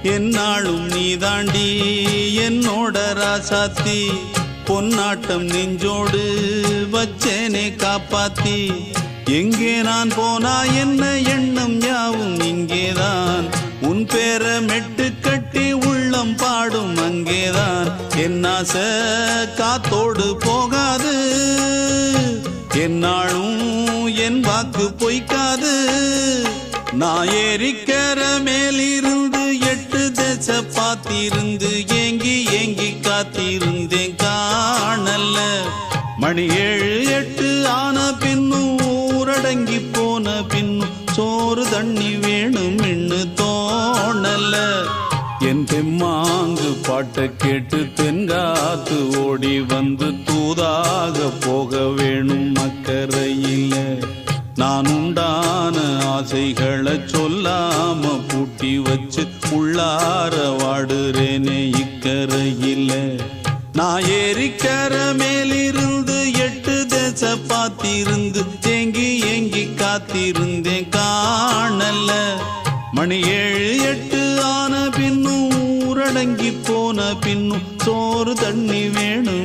என்னாலும் நீதாண்டி என்னோட ராசாத்தி பொன்னாட்டம் நெஞ்சோடு வச்சேனே காப்பாத்தி எங்கே நான் போனா என்ன எண்ணம் யாவும் இங்கேதான் உன் பேர மெட்டு கட்டி உள்ளம் பாடும் அங்கேதான் என்னாச காத்தோடு போகாது என்னாலும் என் வாக்கு பொய்க்காது நான் ஏறிக்கிற மேலிருந்து 8 தேச பார்த்திருந்து ஏங்கி ஏங்கி காத்திருந்தேன் காணல மணி 7 8 ஆன பின்னும் ஊரடங்கி போன பின்னும் சோறு தண்ணி வேணும் இன்னு தோணல என் தெம்மாங்கு பாட்டை கேட்டு தென்காத்து ஓடி வந்து தூதாக போக வேணும் அக்கறையில நான் உண்டான ஆசைகளை சொல்லாம பூட்டி வச்சு உள்ளார வாடுறேனே இக்கரையில நான் ஏறிக்கிற மேலிருந்து 8 தேச பார்த்திருந்து ஏங்கி ஏங்கி காத்திருந்தேன் காணல மணி 7 8 ஆன பின்னும் ஊரடங்கி போன பின்னும் சோறு தண்ணி வேணும்